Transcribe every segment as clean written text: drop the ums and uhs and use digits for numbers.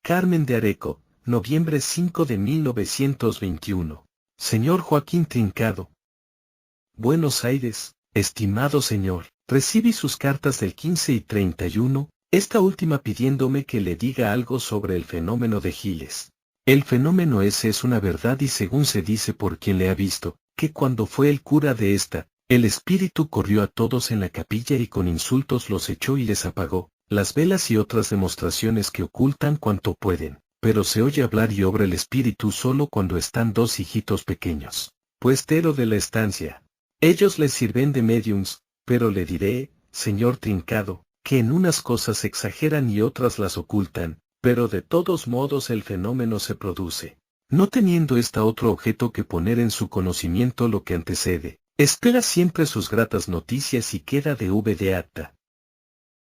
Carmen de Areco, noviembre 5 de 1921. Señor Joaquín Trincado. Buenos Aires, estimado señor, recibí sus cartas del 15 y 31, esta última pidiéndome que le diga algo sobre el fenómeno de Giles. El fenómeno ese es una verdad y según se dice por quien le ha visto, que cuando fue el cura de esta, el espíritu corrió a todos en la capilla y con insultos los echó y les apagó, las velas y otras demostraciones que ocultan cuanto pueden, pero se oye hablar y obra el espíritu solo cuando están dos hijitos pequeños, puestero de la estancia. Ellos les sirven de mediums, pero le diré, señor Trincado, que en unas cosas exageran y otras las ocultan, pero de todos modos el fenómeno se produce. No teniendo esta otro objeto que poner en su conocimiento lo que antecede, espera siempre sus gratas noticias y queda de acta.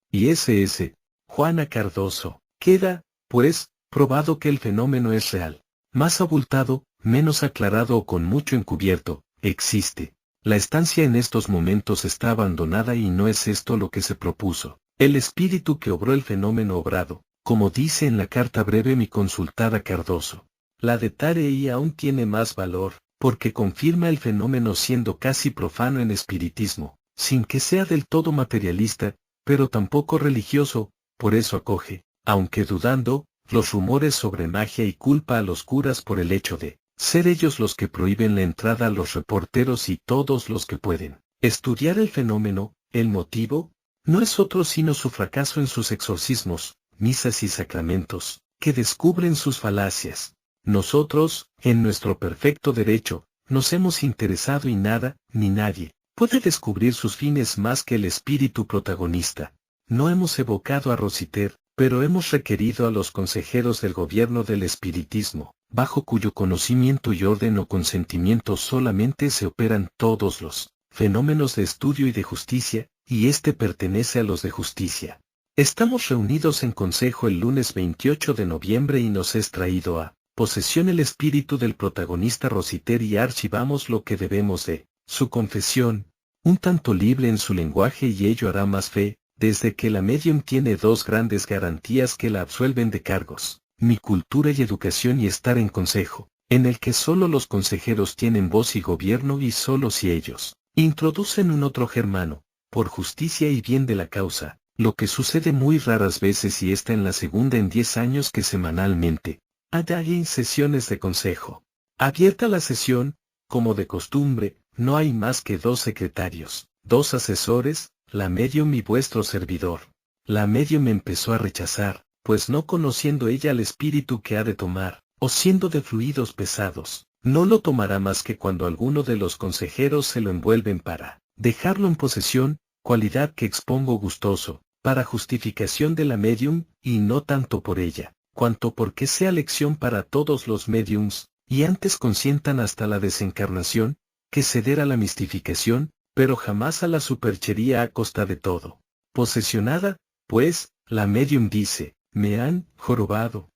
Y S.S. Juana Cardoso, queda, pues, probado que el fenómeno es real. Más abultado, menos aclarado o con mucho encubierto, existe. La estancia en estos momentos está abandonada y no es esto lo que se propuso. El espíritu que obró el fenómeno obrado, como dice en la carta breve mi consultada Cardoso. La de Tarei aún tiene más valor, porque confirma el fenómeno siendo casi profano en espiritismo, sin que sea del todo materialista, pero tampoco religioso, por eso acoge, aunque dudando, los rumores sobre magia y culpa a los curas por el hecho de ser ellos los que prohíben la entrada a los reporteros y todos los que pueden estudiar el fenómeno. El motivo no es otro sino su fracaso en sus exorcismos, misas y sacramentos, que descubren sus falacias. Nosotros, en nuestro perfecto derecho, nos hemos interesado y nada, ni nadie, puede descubrir sus fines más que el espíritu protagonista. No hemos evocado a Rositer, pero hemos requerido a los consejeros del gobierno del espiritismo, bajo cuyo conocimiento y orden o consentimiento solamente se operan todos los fenómenos de estudio y de justicia, y este pertenece a los de justicia. Estamos reunidos en consejo el lunes 28 de noviembre y nos es traído a posesión el espíritu del protagonista Rositer y archivamos lo que debemos de su confesión, un tanto libre en su lenguaje y ello hará más fe, desde que la medium tiene dos grandes garantías que la absuelven de cargos, mi cultura y educación y estar en consejo, en el que solo los consejeros tienen voz y gobierno y solo si ellos introducen un otro germano, por justicia y bien de la causa, lo que sucede muy raras veces y está en la segunda en 10 años que semanalmente hay sesiones de consejo. Abierta la sesión, como de costumbre, no hay más que 2 secretarios, 2 asesores, la medium y vuestro servidor. La medium empezó a rechazar, pues no conociendo ella el espíritu que ha de tomar, o siendo de fluidos pesados, no lo tomará más que cuando alguno de los consejeros se lo envuelven para dejarlo en posesión, cualidad que expongo gustoso, para justificación de la medium, y no tanto por ella, cuanto porque sea lección para todos los mediums, y antes consientan hasta la desencarnación, que ceder a la mistificación, pero jamás a la superchería a costa de todo. Posesionada, pues, la medium dice, me han jorobado.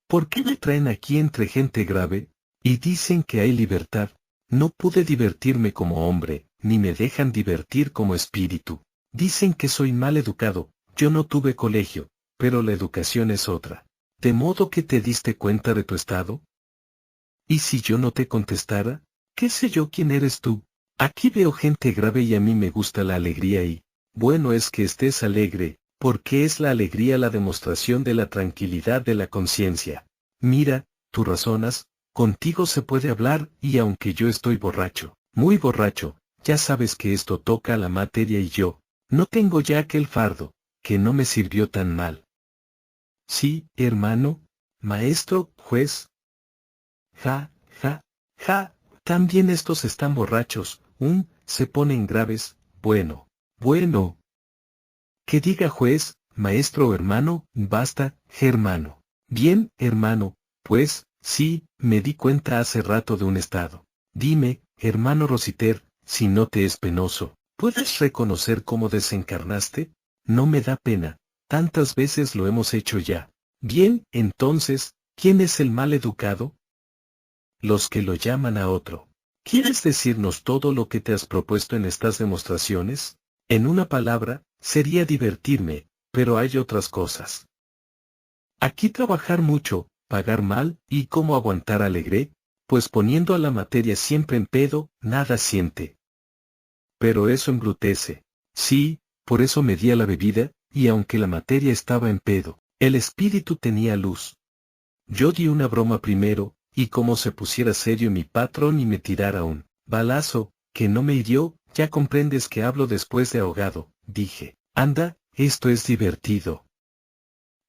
¿Por qué me traen aquí entre gente grave? Y dicen que hay libertad. No pude divertirme como hombre, ni me dejan divertir como espíritu. Dicen que soy mal educado, yo no tuve colegio, pero la educación es otra. ¿De modo que te diste cuenta de tu estado? ¿Y si yo no te contestara? ¿Qué sé yo quién eres tú? Aquí veo gente grave y a mí me gusta la alegría y, bueno es que estés alegre, porque es la alegría la demostración de la tranquilidad de la conciencia. Mira, tú razonas, contigo se puede hablar y aunque yo estoy borracho, muy borracho, ya sabes que esto toca a la materia y yo, no tengo ya aquel fardo, que no me sirvió tan mal. Sí, hermano, maestro, juez. Ja, ja, ja, también estos están borrachos, se ponen graves, bueno, bueno. Que diga juez, maestro o hermano, basta, hermano. Bien, hermano, pues, sí, me di cuenta hace rato de un estado. Dime, hermano Rositer, si no te es penoso, ¿puedes reconocer cómo desencarnaste? No me da pena, tantas veces lo hemos hecho ya. Bien, entonces, ¿quién es el mal educado? Los que lo llaman a otro. ¿Quieres decirnos todo lo que te has propuesto en estas demostraciones? En una palabra, sería divertirme, pero hay otras cosas. Aquí trabajar mucho, pagar mal, y cómo aguantar alegre, pues poniendo a la materia siempre en pedo, nada siente. Pero eso embrutece. Sí, por eso me di a la bebida, y aunque la materia estaba en pedo, el espíritu tenía luz. Yo di una broma primero, y como se pusiera serio mi patrón y me tirara un balazo, que no me hirió, ya comprendes que hablo después de ahogado, dije, anda, esto es divertido.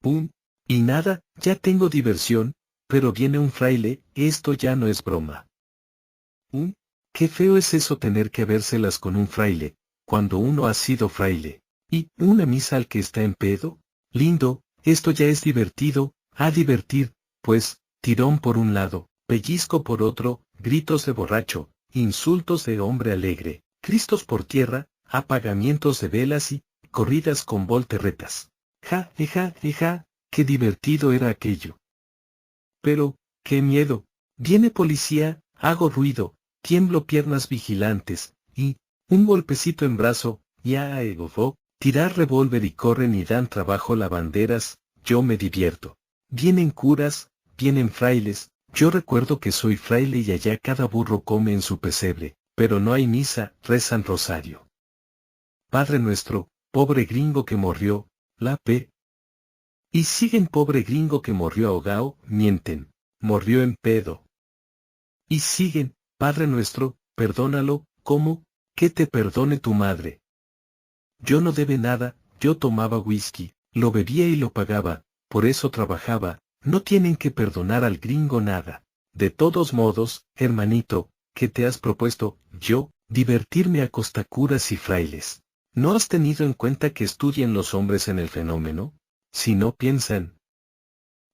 ¡Pum! Y nada, ya tengo diversión, pero viene un fraile, esto ya no es broma. Qué feo es eso tener que vérselas con un fraile, cuando uno ha sido fraile. Y, una misa al que está en pedo, lindo, esto ya es divertido, a divertir, pues, tirón por un lado, pellizco por otro, gritos de borracho, insultos de hombre alegre, cristos por tierra, apagamientos de velas y, corridas con volterretas. Ja, qué divertido era aquello. Pero, qué miedo, viene policía, hago ruido, tiemblo piernas vigilantes, y, un golpecito en brazo, ya egofó, tirar revólver y corren y dan trabajo lavanderas, yo me divierto. Vienen curas, vienen frailes, yo recuerdo que soy fraile y allá cada burro come en su pesebre, pero no hay misa, rezan rosario. Padre nuestro, pobre gringo que morrió, la P. Y siguen pobre gringo que morrió ahogado, mienten, morrió en pedo. Y siguen, Padre nuestro, perdónalo, ¿cómo? Que te perdone tu madre. Yo no debe nada, yo tomaba whisky, lo bebía y lo pagaba, por eso trabajaba, no tienen que perdonar al gringo nada. De todos modos, hermanito, ¿qué te has propuesto? Yo, divertirme a costa curas y frailes. ¿No has tenido en cuenta que estudian los hombres en el fenómeno? Si no piensan.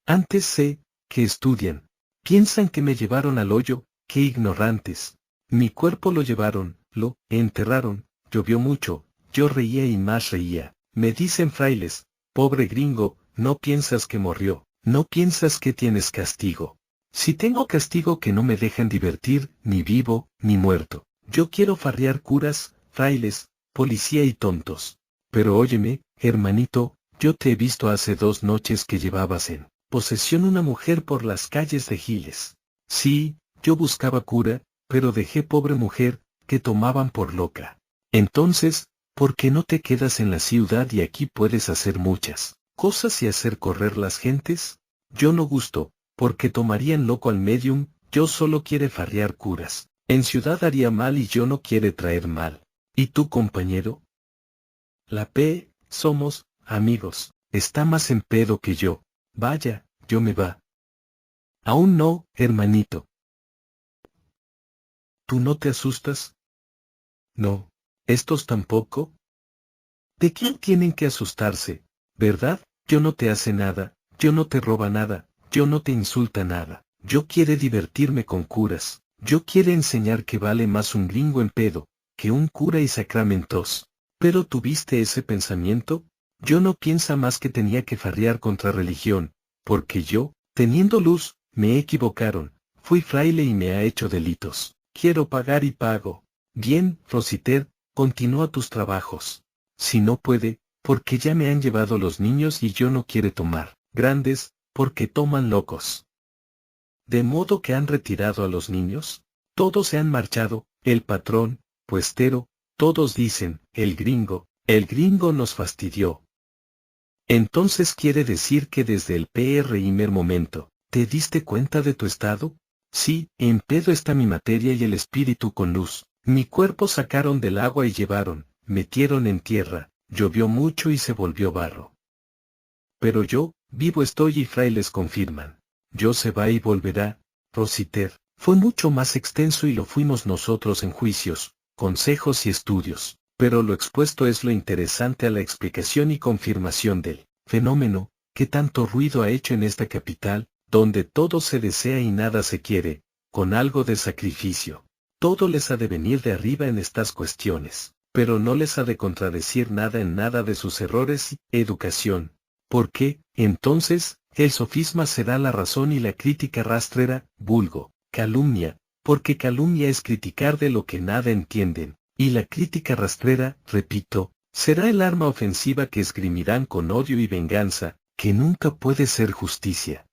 Antes sé, que estudian. Piensan que me llevaron al hoyo, qué ignorantes. Mi cuerpo lo llevaron, lo enterraron, llovió mucho, yo reía y más reía. Me dicen frailes, pobre gringo, no piensas que murió, no piensas que tienes castigo. Si tengo castigo que no me dejan divertir, ni vivo, ni muerto. Yo quiero farrear curas, frailes, policía y tontos. Pero óyeme, hermanito, yo te he visto hace 2 noches que llevabas en posesión una mujer por las calles de Giles. Sí, yo buscaba cura, pero dejé pobre mujer, que tomaban por loca. Entonces, ¿por qué no te quedas en la ciudad y aquí puedes hacer muchas cosas y hacer correr las gentes? Yo no gusto, porque tomarían loco al medium, yo solo quiere farrear curas. En ciudad haría mal y yo no quiere traer mal. ¿Y tú, compañero? La P, somos, amigos, está más en pedo que yo. Vaya, yo me va. Aún no, hermanito. ¿Tú no te asustas? No. ¿Estos tampoco? ¿De quién tienen que asustarse? ¿Verdad? Yo no te hace nada, yo no te roba nada, yo no te insulta nada. Yo quiere divertirme con curas. Yo quiere enseñar que vale más un gringo en pedo, que un cura y sacramentos. ¿Pero tuviste ese pensamiento? Yo no piensa más que tenía que farrear contra religión, porque yo, teniendo luz, me equivocaron, fui fraile y me ha hecho delitos. Quiero pagar y pago. Bien, Rositer, continúa tus trabajos. Si no puede, porque ya me han llevado los niños y yo no quiere tomar. Grandes, porque toman locos. ¿De modo que han retirado a los niños? Todos se han marchado, el patrón, puestero, todos dicen, el gringo nos fastidió. Entonces quiere decir que desde el primer momento, ¿te diste cuenta de tu estado? Sí, en pedo está mi materia y el espíritu con luz. Mi cuerpo sacaron del agua y llevaron, metieron en tierra, llovió mucho y se volvió barro. Pero yo, vivo estoy y frailes confirman. Yo se va y volverá, Rositer, fue mucho más extenso y lo fuimos nosotros en juicios, consejos y estudios, pero lo expuesto es lo interesante a la explicación y confirmación del fenómeno, que tanto ruido ha hecho en esta capital, donde todo se desea y nada se quiere, con algo de sacrificio. Todo les ha de venir de arriba en estas cuestiones, pero no les ha de contradecir nada en nada de sus errores y educación. Porque, entonces, el sofisma será la razón y la crítica rastrera, vulgo, calumnia, porque calumnia es criticar de lo que nada entienden, y la crítica rastrera, repito, será el arma ofensiva que esgrimirán con odio y venganza, que nunca puede ser justicia.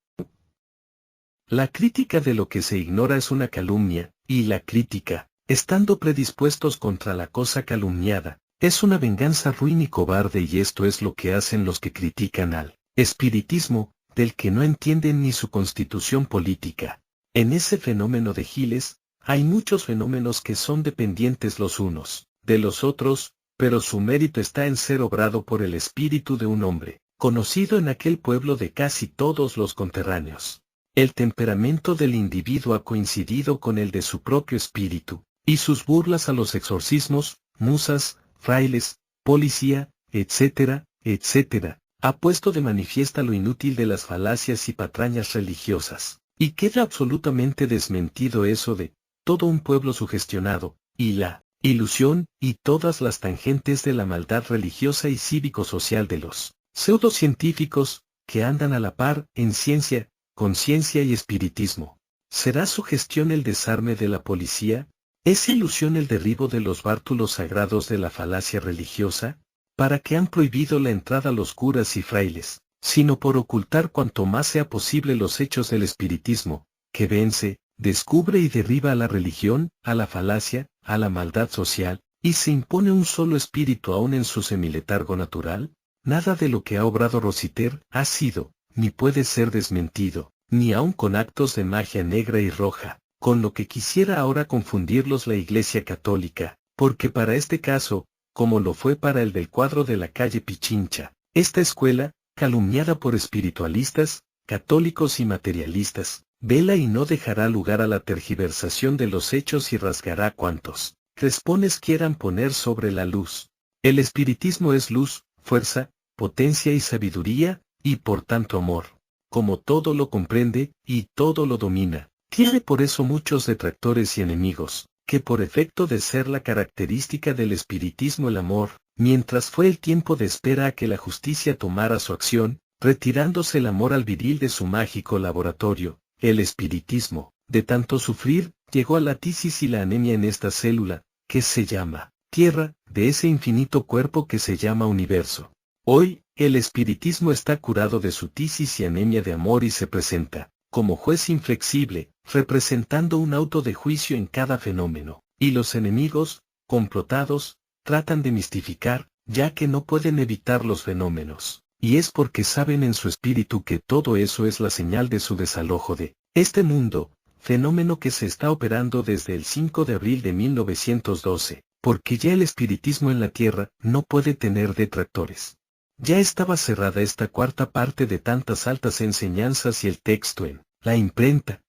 La crítica de lo que se ignora es una calumnia, y la crítica, estando predispuestos contra la cosa calumniada, es una venganza ruin y cobarde, y esto es lo que hacen los que critican al espiritismo, del que no entienden ni su constitución política. En ese fenómeno de Giles, hay muchos fenómenos que son dependientes los unos de los otros, pero su mérito está en ser obrado por el espíritu de un hombre, conocido en aquel pueblo de casi todos los conterráneos. El temperamento del individuo ha coincidido con el de su propio espíritu, y sus burlas a los exorcismos, musas, frailes, policía, etcétera, etcétera, ha puesto de manifiesta lo inútil de las falacias y patrañas religiosas, y queda absolutamente desmentido eso de todo un pueblo sugestionado, y la ilusión, y todas las tangentes de la maldad religiosa y cívico-social de los pseudocientíficos, que andan a la par en ciencia, conciencia y espiritismo. ¿Será sugestión el desarme de la policía? ¿Es ilusión el derribo de los bártulos sagrados de la falacia religiosa? ¿Para qué han prohibido la entrada a los curas y frailes, sino por ocultar cuanto más sea posible los hechos del espiritismo, que vence, descubre y derriba a la religión, a la falacia, a la maldad social, y se impone un solo espíritu aún en su semiletargo natural? Nada de lo que ha obrado Rositer ha sido, ni puede ser desmentido, ni aun con actos de magia negra y roja, con lo que quisiera ahora confundirlos la Iglesia Católica, porque para este caso, como lo fue para el del cuadro de la calle Pichincha, esta escuela, calumniada por espiritualistas, católicos y materialistas, vela y no dejará lugar a la tergiversación de los hechos y rasgará cuantos crespones quieran poner sobre la luz. El espiritismo es luz, fuerza, potencia y sabiduría, y por tanto amor. Como todo lo comprende, y todo lo domina, tiene por eso muchos detractores y enemigos, que por efecto de ser la característica del espiritismo el amor, mientras fue el tiempo de espera a que la justicia tomara su acción, retirándose el amor al viril de su mágico laboratorio, el espiritismo, de tanto sufrir, llegó a la tisis y la anemia en esta célula, que se llama Tierra, de ese infinito cuerpo que se llama Universo. Hoy, el espiritismo está curado de su tisis y anemia de amor y se presenta, como juez inflexible, representando un auto de juicio en cada fenómeno, y los enemigos, complotados, tratan de mistificar, ya que no pueden evitar los fenómenos, y es porque saben en su espíritu que todo eso es la señal de su desalojo de este mundo, fenómeno que se está operando desde el 5 de abril de 1912, porque ya el espiritismo en la Tierra no puede tener detractores. Ya estaba cerrada esta cuarta parte de tantas altas enseñanzas y el texto en la imprenta.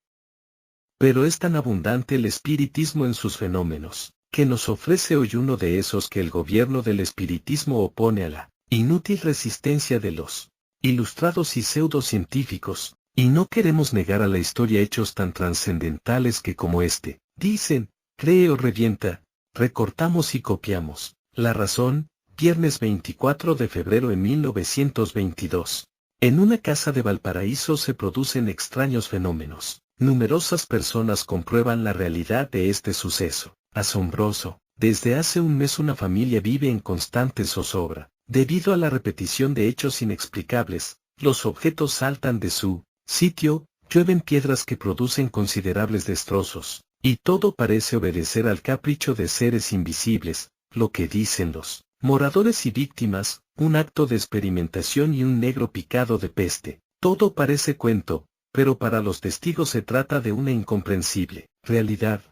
Pero es tan abundante el espiritismo en sus fenómenos, que nos ofrece hoy uno de esos que el gobierno del espiritismo opone a la inútil resistencia de los ilustrados y pseudocientíficos, y no queremos negar a la historia hechos tan trascendentales que como este, dicen, cree o revienta, recortamos y copiamos. La razón, viernes 24 de febrero de 1922. En una casa de Valparaíso se producen extraños fenómenos. Numerosas personas comprueban la realidad de este suceso asombroso. Desde hace un mes una familia vive en constante zozobra. Debido a la repetición de hechos inexplicables, los objetos saltan de su sitio, llueven piedras que producen considerables destrozos, y todo parece obedecer al capricho de seres invisibles, lo que dicen los moradores y víctimas, un acto de experimentación y un negro picado de peste. Todo parece cuento, pero para los testigos se trata de una incomprensible realidad.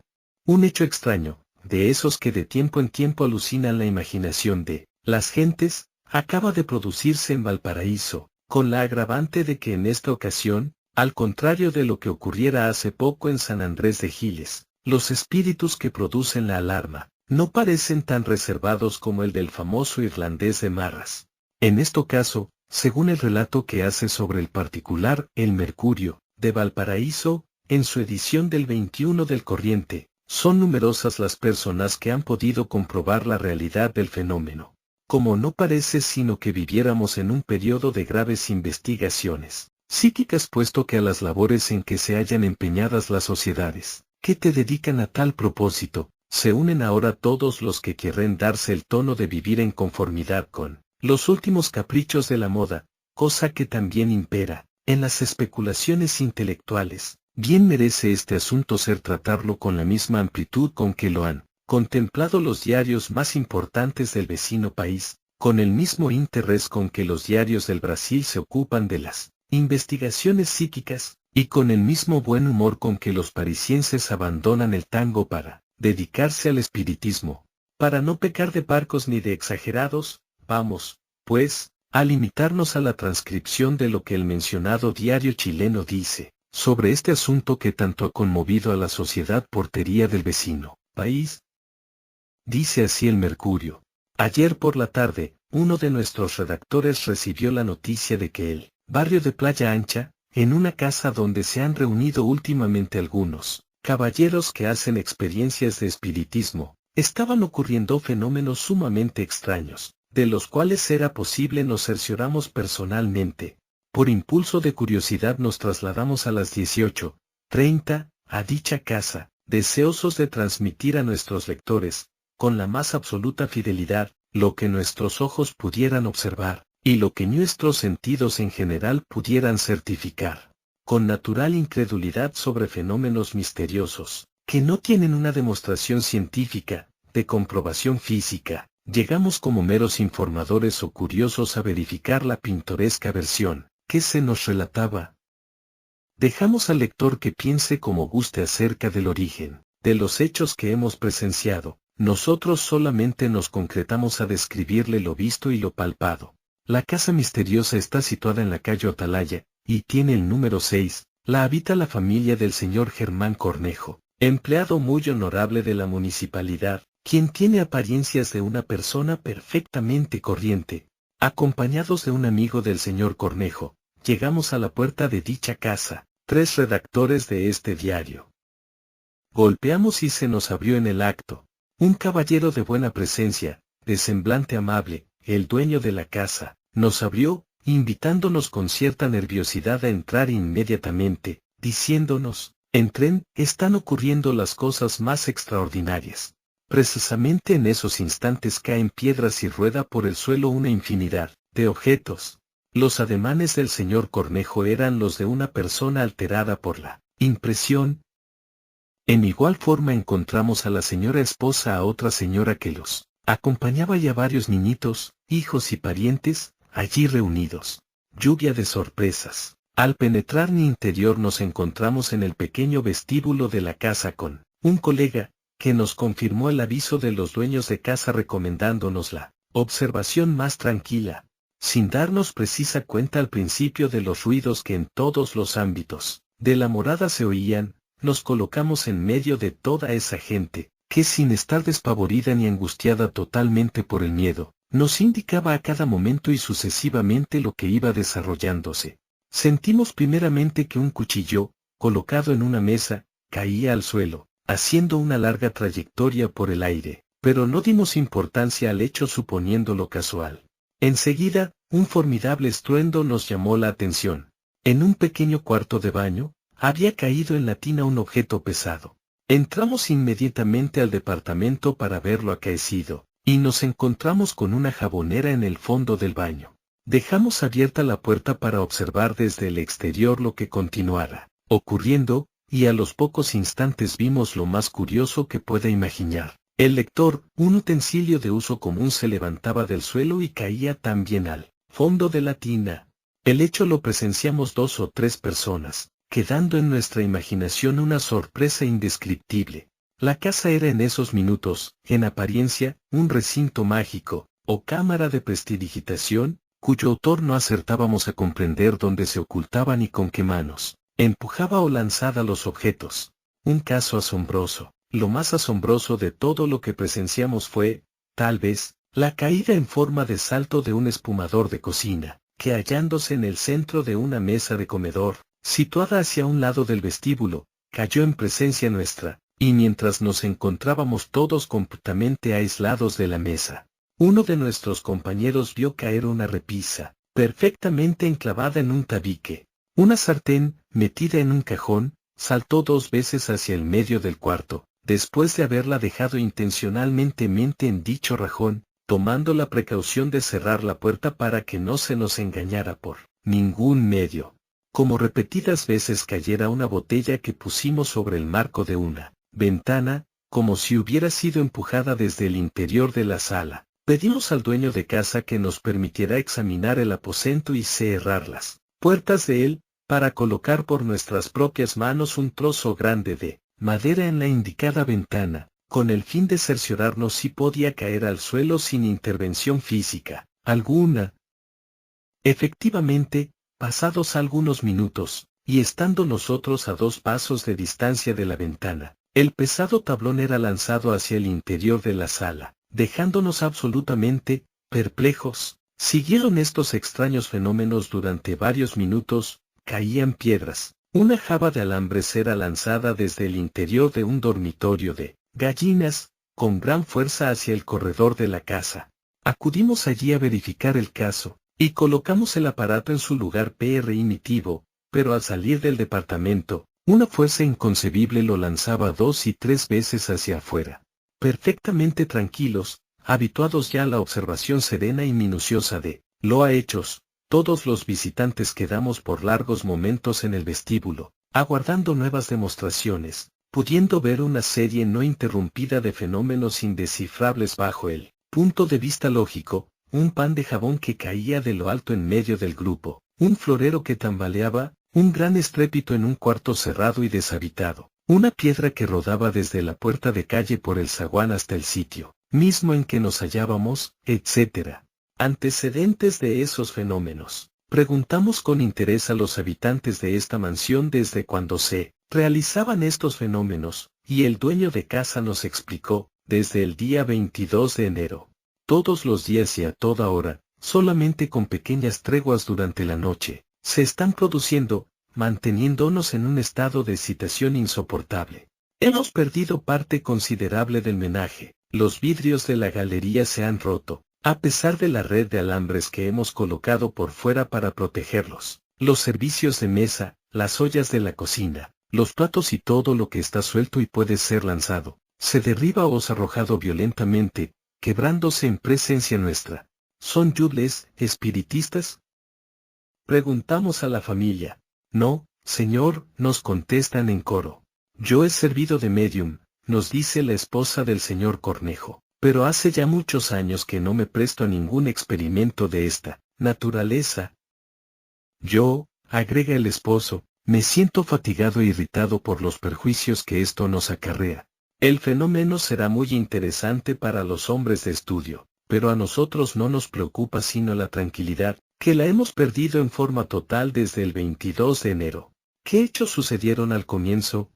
Un hecho extraño, de esos que de tiempo en tiempo alucinan la imaginación de las gentes, acaba de producirse en Valparaíso, con la agravante de que en esta ocasión, al contrario de lo que ocurriera hace poco en San Andrés de Giles, los espíritus que producen la alarma, no parecen tan reservados como el del famoso irlandés de Marras. En este caso, según el relato que hace sobre el particular El Mercurio, de Valparaíso, en su edición del 21 del corriente, son numerosas las personas que han podido comprobar la realidad del fenómeno. Como no parece sino que viviéramos en un periodo de graves investigaciones psíquicas, puesto que a las labores en que se hallan empeñadas las sociedades, que te dedican a tal propósito, se unen ahora todos los que quieren darse el tono de vivir en conformidad con los últimos caprichos de la moda, cosa que también impera en las especulaciones intelectuales. Bien merece este asunto ser tratarlo con la misma amplitud con que lo han contemplado los diarios más importantes del vecino país, con el mismo interés con que los diarios del Brasil se ocupan de las investigaciones psíquicas, y con el mismo buen humor con que los parisienses abandonan el tango para dedicarse al espiritismo. Para no pecar de parcos ni de exagerados, vamos, pues, a limitarnos a la transcripción de lo que el mencionado diario chileno dice sobre este asunto que tanto ha conmovido a la sociedad portería del vecino país. Dice así el Mercurio. Ayer por la tarde, uno de nuestros redactores recibió la noticia de que el barrio de Playa Ancha, en una casa donde se han reunido últimamente algunos caballeros que hacen experiencias de espiritismo, estaban ocurriendo fenómenos sumamente extraños, de los cuales era posible nos cercioramos personalmente. Por impulso de curiosidad nos trasladamos a las 18:30 a dicha casa, deseosos de transmitir a nuestros lectores, con la más absoluta fidelidad, lo que nuestros ojos pudieran observar, y lo que nuestros sentidos en general pudieran certificar, con natural incredulidad sobre fenómenos misteriosos, que no tienen una demostración científica, de comprobación física. Llegamos como meros informadores o curiosos a verificar la pintoresca versión que se nos relataba. Dejamos al lector que piense como guste acerca del origen de los hechos que hemos presenciado. Nosotros solamente nos concretamos a describirle lo visto y lo palpado. La casa misteriosa está situada en la calle Atalaya, y tiene el número 6, la habita la familia del señor Germán Cornejo, empleado muy honorable de la municipalidad, quien tiene apariencias de una persona perfectamente corriente. Acompañados de un amigo del señor Cornejo, llegamos a la puerta de dicha casa, 3 redactores de este diario. Golpeamos y se nos abrió en el acto. Un caballero de buena presencia, de semblante amable, el dueño de la casa, nos abrió, invitándonos con cierta nerviosidad a entrar inmediatamente, diciéndonos, entren, están ocurriendo las cosas más extraordinarias. Precisamente en esos instantes caen piedras y rueda por el suelo una infinidad de objetos. Los ademanes del señor Cornejo eran los de una persona alterada por la impresión. En igual forma encontramos a la señora esposa a otra señora que los acompañaba y a varios niñitos, hijos y parientes, allí reunidos. Lluvia de sorpresas. Al penetrar mi interior nos encontramos en el pequeño vestíbulo de la casa con un colega, que nos confirmó el aviso de los dueños de casa recomendándonos la observación más tranquila, sin darnos precisa cuenta al principio de los ruidos que en todos los ámbitos de la morada se oían. Nos colocamos en medio de toda esa gente, que sin estar despavorida ni angustiada totalmente por el miedo, nos indicaba a cada momento y sucesivamente lo que iba desarrollándose. Sentimos primeramente que un cuchillo, colocado en una mesa, caía al suelo, haciendo una larga trayectoria por el aire, pero no dimos importancia al hecho suponiéndolo casual. Enseguida, un formidable estruendo nos llamó la atención. En un pequeño cuarto de baño, había caído en la tina un objeto pesado. Entramos inmediatamente al departamento para ver lo acaecido, y nos encontramos con una jabonera en el fondo del baño. Dejamos abierta la puerta para observar desde el exterior lo que continuara ocurriendo, y a los pocos instantes vimos lo más curioso que pueda imaginar. El lector, un utensilio de uso común, se levantaba del suelo y caía también al fondo de la tina. El hecho lo presenciamos 2 o 3 personas, quedando en nuestra imaginación una sorpresa indescriptible. La casa era en esos minutos, en apariencia, un recinto mágico, o cámara de prestidigitación, cuyo autor no acertábamos a comprender dónde se ocultaba ni con qué manos empujaba o lanzaba los objetos. Un caso asombroso. Lo más asombroso de todo lo que presenciamos fue, tal vez, la caída en forma de salto de un espumador de cocina, que hallándose en el centro de una mesa de comedor, situada hacia un lado del vestíbulo, cayó en presencia nuestra, y mientras nos encontrábamos todos completamente aislados de la mesa, uno de nuestros compañeros vio caer una repisa, perfectamente enclavada en un tabique. Una sartén, metida en un cajón, saltó 2 veces hacia el medio del cuarto, después de haberla dejado intencionalmente en dicho rajón, tomando la precaución de cerrar la puerta para que no se nos engañara por ningún medio. Como repetidas veces cayera una botella que pusimos sobre el marco de una ventana, como si hubiera sido empujada desde el interior de la sala. Pedimos al dueño de casa que nos permitiera examinar el aposento y cerrar las puertas de él, para colocar por nuestras propias manos un trozo grande de madera en la indicada ventana, con el fin de cerciorarnos si podía caer al suelo sin intervención física alguna. Efectivamente, pasados algunos minutos, y estando nosotros a 2 pasos de distancia de la ventana, el pesado tablón era lanzado hacia el interior de la sala, dejándonos absolutamente perplejos. Siguieron estos extraños fenómenos durante varios minutos. Caían piedras. Una jaba de alambres era lanzada desde el interior de un dormitorio de gallinas, con gran fuerza hacia el corredor de la casa. Acudimos allí a verificar el caso, y colocamos el aparato en su lugar primitivo, pero al salir del departamento, una fuerza inconcebible lo lanzaba 2 y 3 veces hacia afuera. Perfectamente tranquilos, habituados ya a la observación serena y minuciosa de los hechos, todos los visitantes quedamos por largos momentos en el vestíbulo, aguardando nuevas demostraciones, pudiendo ver una serie no interrumpida de fenómenos indescifrables bajo el punto de vista lógico, un pan de jabón que caía de lo alto en medio del grupo, un florero que tambaleaba, un gran estrépito en un cuarto cerrado y deshabitado, una piedra que rodaba desde la puerta de calle por el zaguán hasta el sitio mismo en que nos hallábamos, etc. Antecedentes de esos fenómenos. Preguntamos con interés a los habitantes de esta mansión desde cuándo se realizaban estos fenómenos, y el dueño de casa nos explicó, desde el día 22 de enero. Todos los días y a toda hora, solamente con pequeñas treguas durante la noche, se están produciendo, manteniéndonos en un estado de excitación insoportable. Hemos perdido parte considerable del menaje, los vidrios de la galería se han roto, a pesar de la red de alambres que hemos colocado por fuera para protegerlos, los servicios de mesa, las ollas de la cocina, los platos y todo lo que está suelto y puede ser lanzado, se derriba o es arrojado violentamente, quebrándose en presencia nuestra. ¿Son yudles, espiritistas? Preguntamos a la familia. No, señor, nos contestan en coro. Yo he servido de medium, nos dice la esposa del señor Cornejo, pero hace ya muchos años que no me presto a ningún experimento de esta naturaleza. Yo, agrega el esposo, me siento fatigado e irritado por los perjuicios que esto nos acarrea. El fenómeno será muy interesante para los hombres de estudio, pero a nosotros no nos preocupa sino la tranquilidad, que la hemos perdido en forma total desde el 22 de enero. ¿Qué hechos sucedieron al comienzo?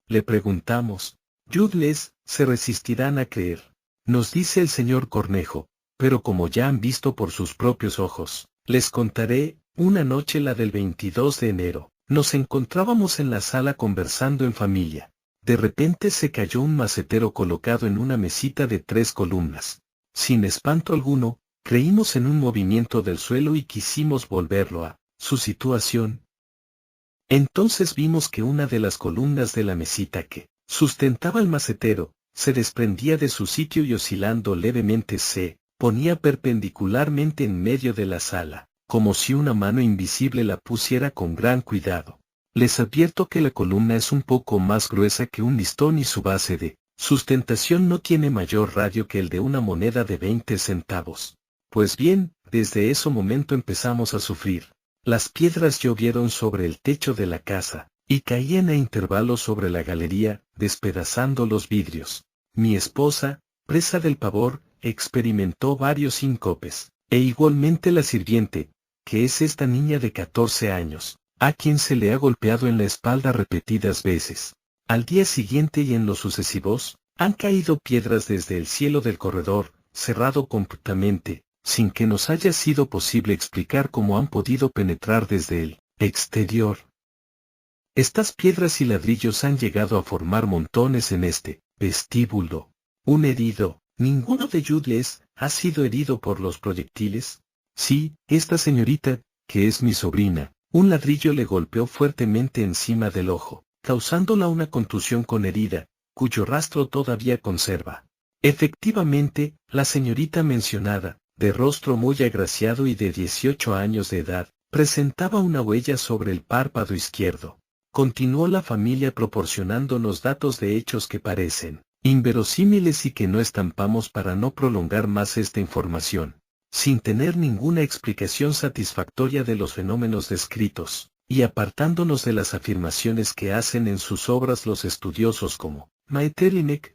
Le preguntamos. Yudles, se resistirán a creer. Nos dice el señor Cornejo, pero como ya han visto por sus propios ojos, les contaré. Una noche, la del 22 de enero, nos encontrábamos en la sala conversando en familia. De repente se cayó un macetero colocado en una mesita de 3 columnas. Sin espanto alguno, creímos en un movimiento del suelo y quisimos volverlo a su situación. Entonces vimos que una de las columnas de la mesita que sustentaba el macetero, se desprendía de su sitio y oscilando levemente se ponía perpendicularmente en medio de la sala, como si una mano invisible la pusiera con gran cuidado. Les advierto que la columna es un poco más gruesa que un listón y su base de sustentación no tiene mayor radio que el de una moneda de 20 centavos. Pues bien, desde ese momento empezamos a sufrir. Las piedras llovieron sobre el techo de la casa, y caían a intervalos sobre la galería, despedazando los vidrios. Mi esposa, presa del pavor, experimentó varios síncopes, e igualmente la sirviente, que es esta niña de 14 años, a quien se le ha golpeado en la espalda repetidas veces. Al día siguiente y en los sucesivos, han caído piedras desde el cielo del corredor, cerrado completamente, sin que nos haya sido posible explicar cómo han podido penetrar desde el exterior. Estas piedras y ladrillos han llegado a formar montones en este vestíbulo. Un herido. ¿Ninguno de Yudles ha sido herido por los proyectiles? Sí, esta señorita, que es mi sobrina, un ladrillo le golpeó fuertemente encima del ojo, causándola una contusión con herida, cuyo rastro todavía conserva. Efectivamente, la señorita mencionada, de rostro muy agraciado y de 18 años de edad, presentaba una huella sobre el párpado izquierdo. Continuó la familia proporcionándonos datos de hechos que parecen inverosímiles y que no estampamos para no prolongar más esta información, sin tener ninguna explicación satisfactoria de los fenómenos descritos, y apartándonos de las afirmaciones que hacen en sus obras los estudiosos como Maeterlinck,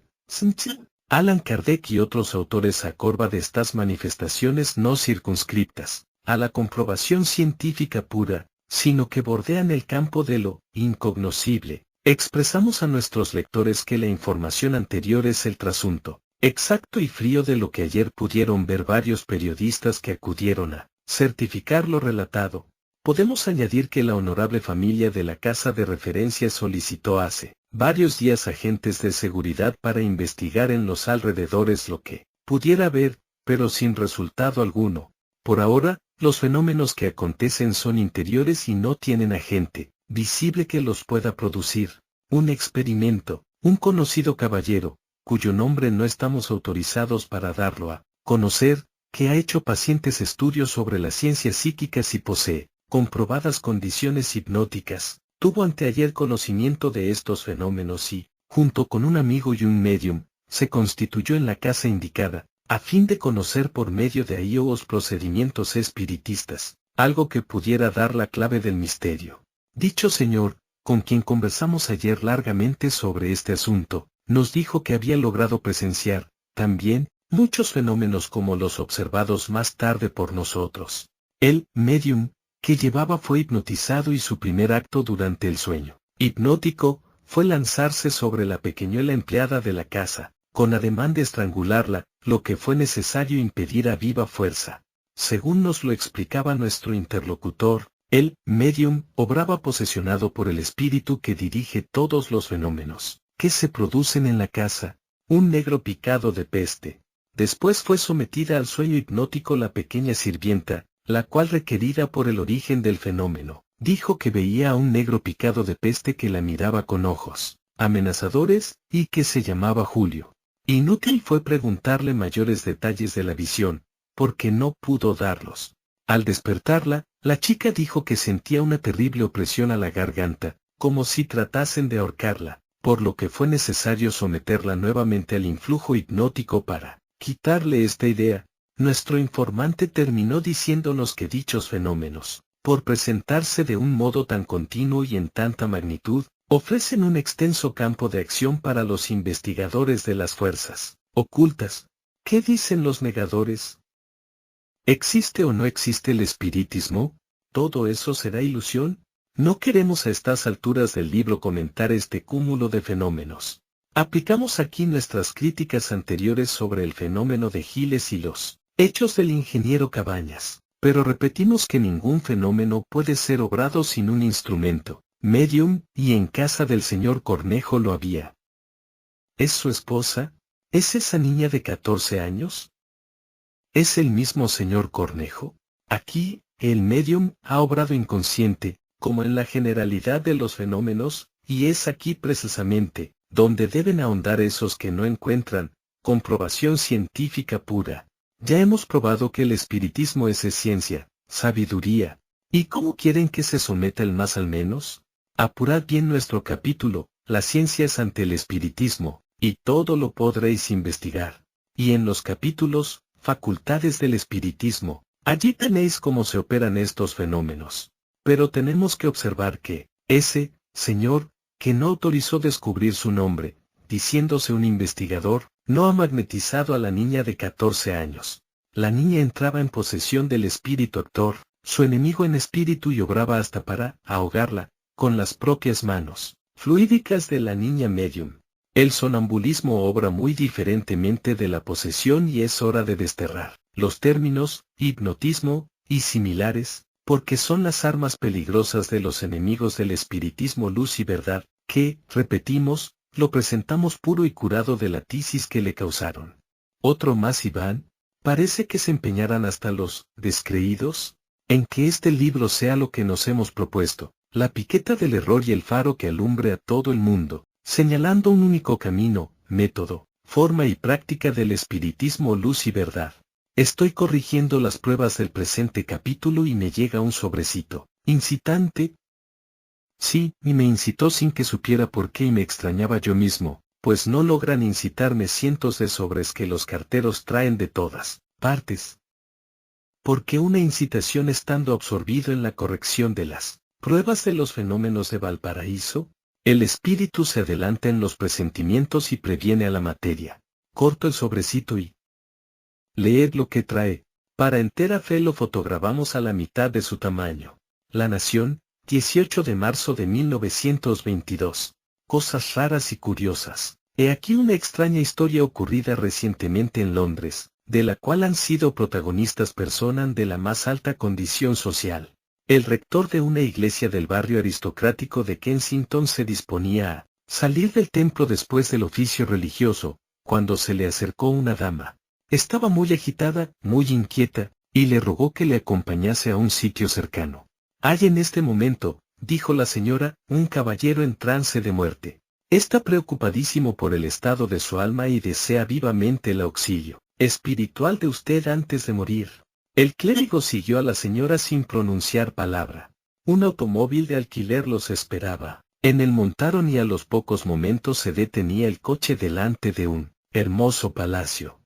Allan Kardec y otros autores a corva de estas manifestaciones no circunscriptas a la comprobación científica pura, sino que bordean el campo de lo incognoscible. Expresamos a nuestros lectores que la información anterior es el trasunto exacto y frío de lo que ayer pudieron ver varios periodistas que acudieron a certificar lo relatado. Podemos añadir que la honorable familia de la casa de referencia solicitó hace varios días agentes de seguridad para investigar en los alrededores lo que pudiera ver, pero sin resultado alguno. Por ahora, los fenómenos que acontecen son interiores y no tienen agente visible que los pueda producir. Un experimento, un conocido caballero, cuyo nombre no estamos autorizados para darlo a conocer, que ha hecho pacientes estudios sobre las ciencias psíquicas y posee comprobadas condiciones hipnóticas, tuvo anteayer conocimiento de estos fenómenos y, junto con un amigo y un medium, se constituyó en la casa indicada, a fin de conocer por medio de ahí los procedimientos espiritistas, algo que pudiera dar la clave del misterio. Dicho señor, con quien conversamos ayer largamente sobre este asunto, nos dijo que había logrado presenciar, también, muchos fenómenos como los observados más tarde por nosotros. El medium que llevaba fue hipnotizado y su primer acto durante el sueño hipnótico fue lanzarse sobre la pequeñuela empleada de la casa, con ademán de estrangularla, lo que fue necesario impedir a viva fuerza. Según nos lo explicaba nuestro interlocutor, el medium obraba posesionado por el espíritu que dirige todos los fenómenos que se producen en la casa, un negro picado de peste. Después fue sometida al sueño hipnótico la pequeña sirvienta, la cual, requerida por el origen del fenómeno, dijo que veía a un negro picado de peste que la miraba con ojos amenazadores y que se llamaba Julio. Inútil fue preguntarle mayores detalles de la visión, porque no pudo darlos. Al despertarla, la chica dijo que sentía una terrible opresión a la garganta, como si tratasen de ahorcarla, por lo que fue necesario someterla nuevamente al influjo hipnótico para quitarle esta idea. Nuestro informante terminó diciéndonos que dichos fenómenos, por presentarse de un modo tan continuo y en tanta magnitud, ofrecen un extenso campo de acción para los investigadores de las fuerzas ocultas. ¿Qué dicen los negadores? ¿Existe o no existe el espiritismo? ¿Todo eso será ilusión? No queremos a estas alturas del libro comentar este cúmulo de fenómenos. Aplicamos aquí nuestras críticas anteriores sobre el fenómeno de Giles y los hechos del ingeniero Cabañas, pero repetimos que ningún fenómeno puede ser obrado sin un instrumento, medium, y en casa del señor Cornejo lo había. ¿Es su esposa? ¿Es esa niña de 14 años? ¿Es el mismo señor Cornejo? Aquí, el medium ha obrado inconsciente, como en la generalidad de los fenómenos, y es aquí precisamente, donde deben ahondar esos que no encuentran comprobación científica pura. Ya hemos probado que el espiritismo es ciencia, sabiduría. ¿Y cómo quieren que se someta el más al menos? Apurad bien nuestro capítulo, la ciencia es ante el espiritismo, y todo lo podréis investigar. Y en los capítulos, facultades del espiritismo, allí tenéis cómo se operan estos fenómenos. Pero tenemos que observar que, ese señor, que no autorizó descubrir su nombre, diciéndose un investigador, no ha magnetizado a la niña de 14 años. La niña entraba en posesión del espíritu actor, su enemigo en espíritu, y obraba hasta para ahogarla, con las propias manos fluídicas de la niña medium. El sonambulismo obra muy diferentemente de la posesión y es hora de desterrar los términos hipnotismo y similares, porque son las armas peligrosas de los enemigos del espiritismo luz y verdad, que, repetimos, lo presentamos puro y curado de la tisis que le causaron. Otro más, Iván, parece que se empeñarán hasta los descreídos en que este libro sea lo que nos hemos propuesto, la piqueta del error y el faro que alumbre a todo el mundo, señalando un único camino, método, forma y práctica del espiritismo, luz y verdad. Estoy corrigiendo las pruebas del presente capítulo y me llega un sobrecito. ¿Incitante? Sí, y me incitó sin que supiera por qué y me extrañaba yo mismo, pues no logran incitarme cientos de sobres que los carteros traen de todas partes. Porque una incitación estando absorbido en la corrección de las pruebas de los fenómenos de Valparaíso, el espíritu se adelanta en los presentimientos y previene a la materia. Corto el sobrecito y leed lo que trae. Para entera fe lo fotograbamos a la mitad de su tamaño. La Nación, 18 de marzo de 1922. Cosas raras y curiosas. He aquí una extraña historia ocurrida recientemente en Londres, de la cual han sido protagonistas personas de la más alta condición social. El rector de una iglesia del barrio aristocrático de Kensington se disponía a salir del templo después del oficio religioso, cuando se le acercó una dama. Estaba muy agitada, muy inquieta, y le rogó que le acompañase a un sitio cercano. «Hay en este momento», dijo la señora, «un caballero en trance de muerte. Está preocupadísimo por el estado de su alma y desea vivamente el auxilio espiritual de usted antes de morir». El clérigo siguió a la señora sin pronunciar palabra. Un automóvil de alquiler los esperaba. En él montaron y a los pocos momentos se detenía el coche delante de un hermoso palacio.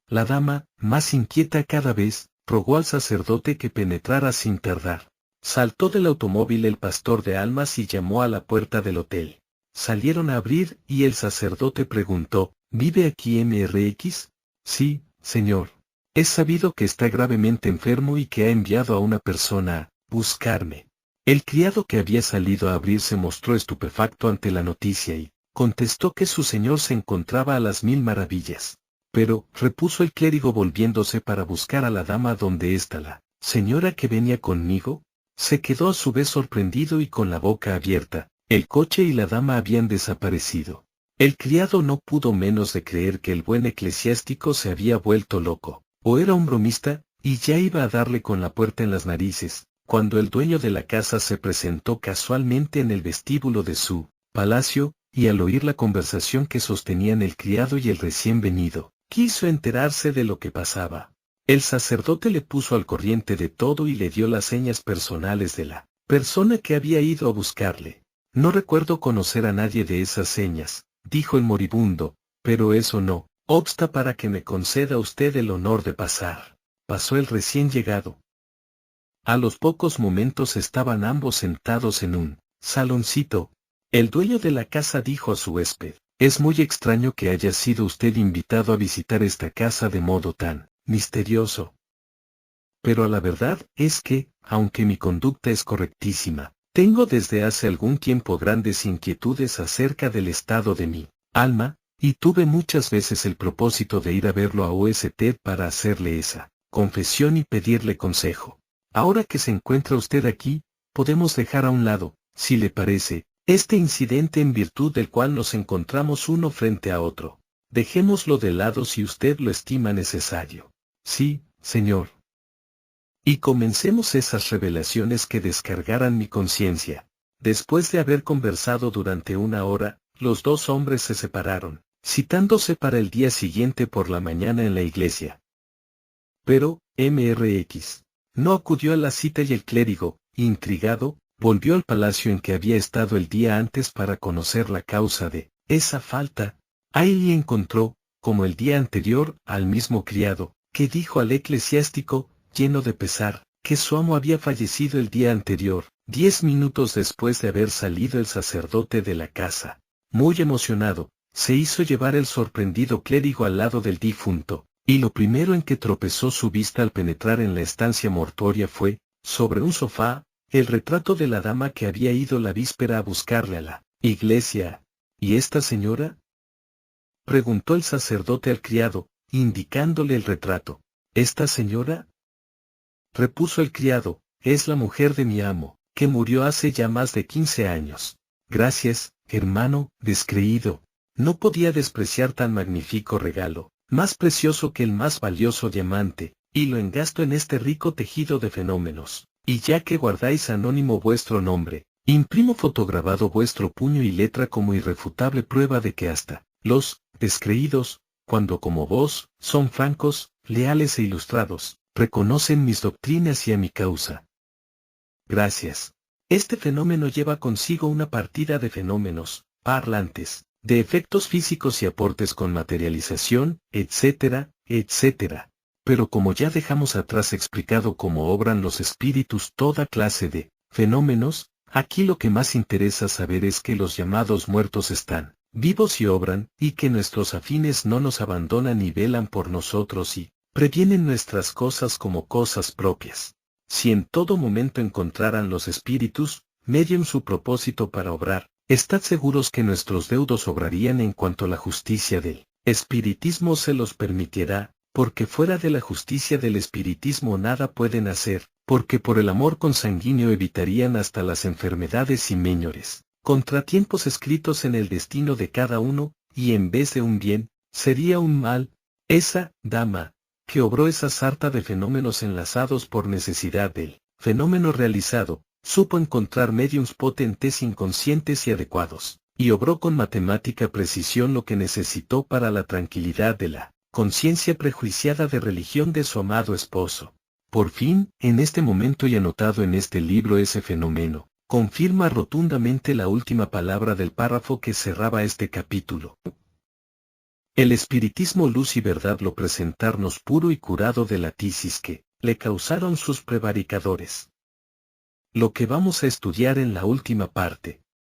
La dama, más inquieta cada vez, rogó al sacerdote que penetrara sin tardar. Saltó del automóvil el pastor de almas y llamó a la puerta del hotel. Salieron a abrir y el sacerdote preguntó, ¿vive aquí MRX? Sí, señor. Es sabido que está gravemente enfermo y que ha enviado a una persona a buscarme. El criado que había salido a abrir se mostró estupefacto ante la noticia y contestó que su señor se encontraba a las 1000 maravillas. Pero, repuso el clérigo volviéndose para buscar a la dama, ¿dónde está la señora que venía conmigo? Se quedó a su vez sorprendido y con la boca abierta. El coche y la dama habían desaparecido. El criado no pudo menos de creer que el buen eclesiástico se había vuelto loco, o era un bromista, y ya iba a darle con la puerta en las narices, cuando el dueño de la casa se presentó casualmente en el vestíbulo de su palacio, y al oír la conversación que sostenían el criado y el recién venido, quiso enterarse de lo que pasaba. El sacerdote le puso al corriente de todo y le dio las señas personales de la persona que había ido a buscarle. No recuerdo conocer a nadie de esas señas, dijo el moribundo, pero eso no obsta para que me conceda usted el honor de pasar. Pasó el recién llegado. A los pocos momentos estaban ambos sentados en un saloncito. El dueño de la casa dijo a su huésped, «Es muy extraño que haya sido usted invitado a visitar esta casa de modo tan misterioso. Pero la verdad es que, aunque mi conducta es correctísima, tengo desde hace algún tiempo grandes inquietudes acerca del estado de mi alma, y tuve muchas veces el propósito de ir a verlo a OST para hacerle esa confesión y pedirle consejo. Ahora que se encuentra usted aquí, podemos dejar a un lado, si le parece, este incidente en virtud del cual nos encontramos uno frente a otro. Dejémoslo de lado si usted lo estima necesario». «Sí, señor». Y comencemos esas revelaciones que descargaran mi conciencia. Después de haber conversado durante una hora, los dos hombres se separaron, citándose para el día siguiente por la mañana en la iglesia. Pero, MRX no acudió a la cita y el clérigo, intrigado, volvió al palacio en que había estado el día antes para conocer la causa de esa falta. Ahí encontró, como el día anterior, al mismo criado, que dijo al eclesiástico, lleno de pesar, que su amo había fallecido el día anterior, 10 minutos después de haber salido el sacerdote de la casa. Muy emocionado, se hizo llevar el sorprendido clérigo al lado del difunto, y lo primero en que tropezó su vista al penetrar en la estancia mortuoria fue, sobre un sofá, el retrato de la dama que había ido la víspera a buscarle a la iglesia. ¿Y esta señora?, preguntó el sacerdote al criado, indicándole el retrato. «¿Esta señora?», repuso el criado, «es la mujer de mi amo, que murió hace ya más de 15 años. Gracias, hermano, descreído. No podía despreciar tan magnífico regalo, más precioso que el más valioso diamante, y lo engasto en este rico tejido de fenómenos. Y ya que guardáis anónimo vuestro nombre, imprimo fotograbado vuestro puño y letra como irrefutable prueba de que hasta los descreídos, cuando como vos, son francos, leales e ilustrados, reconocen mis doctrinas y a mi causa. Gracias. Este fenómeno lleva consigo una partida de fenómenos, parlantes, de efectos físicos y aportes con materialización, etcétera, etcétera. Pero como ya dejamos atrás explicado cómo obran los espíritus toda clase de fenómenos, aquí lo que más interesa saber es que los llamados muertos están vivos y obran, y que nuestros afines no nos abandonan y velan por nosotros y previenen nuestras cosas como cosas propias. Si en todo momento encontraran los espíritus, median su propósito para obrar, estad seguros que nuestros deudos obrarían en cuanto la justicia del espiritismo se los permitirá, porque fuera de la justicia del espiritismo nada pueden hacer, porque por el amor consanguíneo evitarían hasta las enfermedades y meñores, contratiempos escritos en el destino de cada uno, y en vez de un bien, sería un mal. Esa dama, que obró esa sarta de fenómenos enlazados por necesidad del fenómeno realizado, supo encontrar mediums potentes inconscientes y adecuados, y obró con matemática precisión lo que necesitó para la tranquilidad de la conciencia prejuiciada de religión de su amado esposo. Por fin, en este momento y anotado en este libro ese fenómeno, confirma rotundamente la última palabra del párrafo que cerraba este capítulo. El espiritismo luz y verdad lo presentarnos puro y curado de la tisis que le causaron sus prevaricadores. Lo que vamos a estudiar en la última parte,